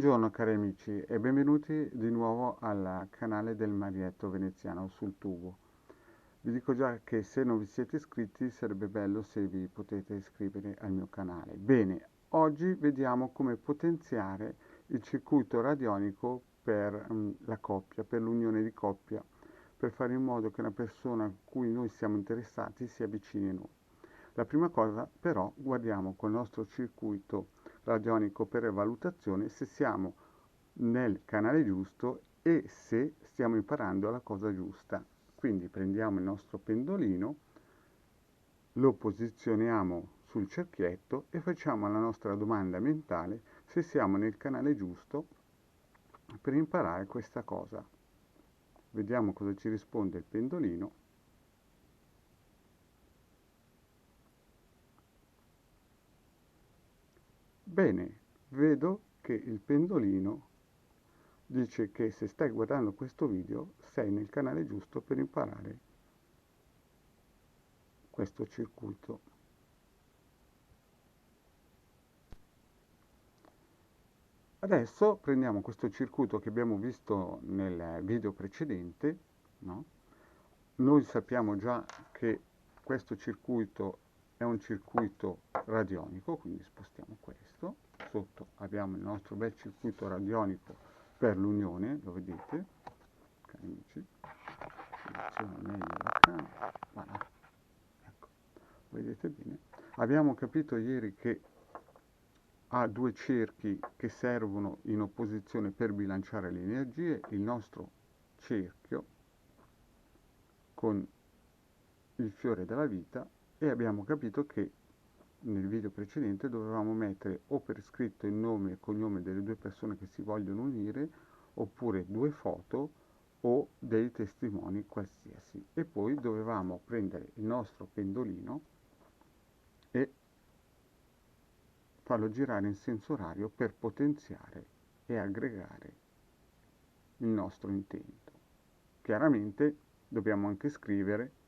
Buongiorno cari amici e benvenuti di nuovo al canale del Marietto Veneziano sul tubo. Vi dico già che se non vi siete iscritti sarebbe bello se vi potete iscrivere al mio canale. Bene, oggi vediamo come potenziare il circuito radionico per la coppia, per l'unione di coppia, per fare in modo che una persona a cui noi siamo interessati si avvicini a noi. La prima cosa però guardiamo col nostro circuito radionico per valutazione se siamo nel canale giusto e se stiamo imparando la cosa giusta. Quindi prendiamo il nostro pendolino, lo posizioniamo sul cerchietto e facciamo la nostra domanda mentale se siamo nel canale giusto per imparare questa cosa. Vediamo cosa ci risponde il pendolino. Bene, vedo che il pendolino dice che se stai guardando questo video sei nel canale giusto per imparare questo circuito. Adesso prendiamo questo circuito che abbiamo visto nel video precedente, no? Noi sappiamo già che questo circuito è un circuito radionico, quindi spostiamo questo. Sotto abbiamo il nostro bel circuito radionico per l'unione, lo vedete, cari amici. Seleziono meglio la camera, voilà. Ecco, vedete bene. Abbiamo capito ieri che ha due cerchi che servono in opposizione per bilanciare le energie, il nostro cerchio con il fiore della vita, e abbiamo capito che nel video precedente dovevamo mettere o per iscritto il nome e cognome delle due persone che si vogliono unire, oppure due foto o dei testimoni qualsiasi, e poi dovevamo prendere il nostro pendolino e farlo girare in senso orario per potenziare e aggregare il nostro intento. Chiaramente dobbiamo anche scrivere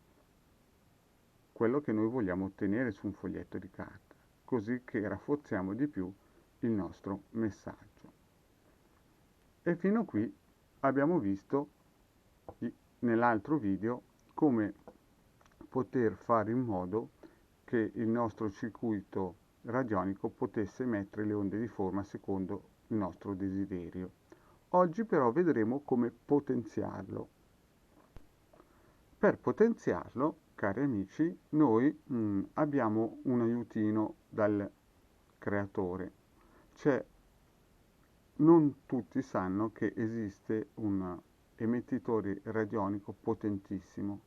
quello che noi vogliamo ottenere su un foglietto di carta, così che rafforziamo di più il nostro messaggio. E fino a qui abbiamo visto nell'altro video come poter fare in modo che il nostro circuito radionico potesse emettere le onde di forma secondo il nostro desiderio. Oggi però vedremo come potenziarlo. Per potenziarlo, cari amici, noi abbiamo un aiutino dal creatore. Non tutti sanno che esiste un emettitore radionico potentissimo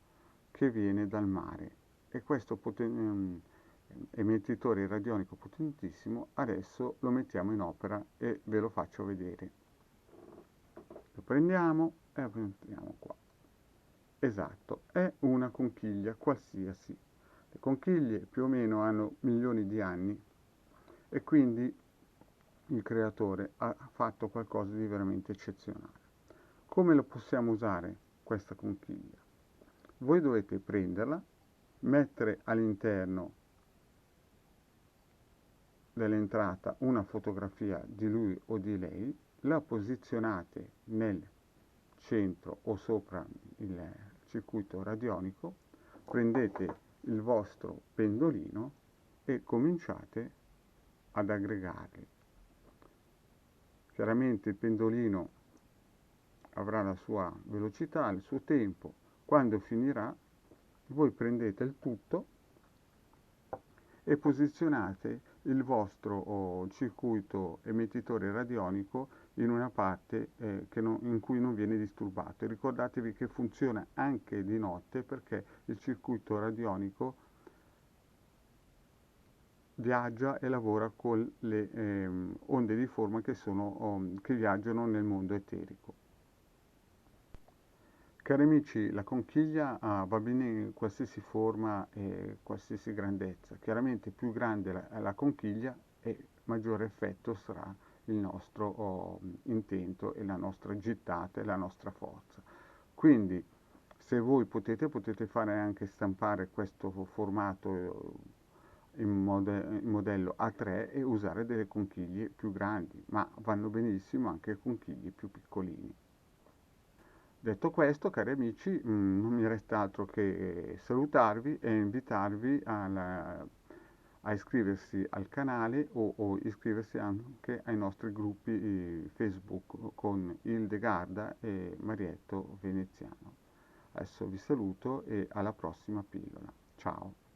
che viene dal mare, e questo emettitore radionico potentissimo adesso lo mettiamo in opera e ve lo faccio vedere. Lo prendiamo e lo mettiamo qua. Esatto, è una conchiglia qualsiasi. Le conchiglie più o meno hanno milioni di anni e quindi il creatore ha fatto qualcosa di veramente eccezionale. Come lo possiamo usare questa conchiglia? Voi dovete prenderla, mettere all'interno dell'entrata una fotografia di lui o di lei, la posizionate nel centro o sopra il circuito radionico, prendete il vostro pendolino e cominciate ad aggregarli. Chiaramente il pendolino avrà la sua velocità, il suo tempo. Quando finirà, voi prendete il tutto e posizionate il vostro circuito emettitore radionico in una parte in cui non viene disturbato. Ricordatevi che funziona anche di notte, perché il circuito radionico viaggia e lavora con le onde di forma che viaggiano nel mondo eterico. Cari amici, la conchiglia va bene in qualsiasi forma e qualsiasi grandezza. Chiaramente più grande la conchiglia e maggiore effetto sarà il nostro intento e la nostra gittata e la nostra forza. Quindi se voi potete fare anche stampare questo formato in modello A3 e usare delle conchiglie più grandi, ma vanno benissimo anche conchiglie più piccolini. Detto questo, cari amici, non mi resta altro che salutarvi e invitarvi a iscriversi al canale o iscriversi anche ai nostri gruppi Facebook con Ildegarda e Marietto Veneziano. Adesso vi saluto e alla prossima pillola. Ciao!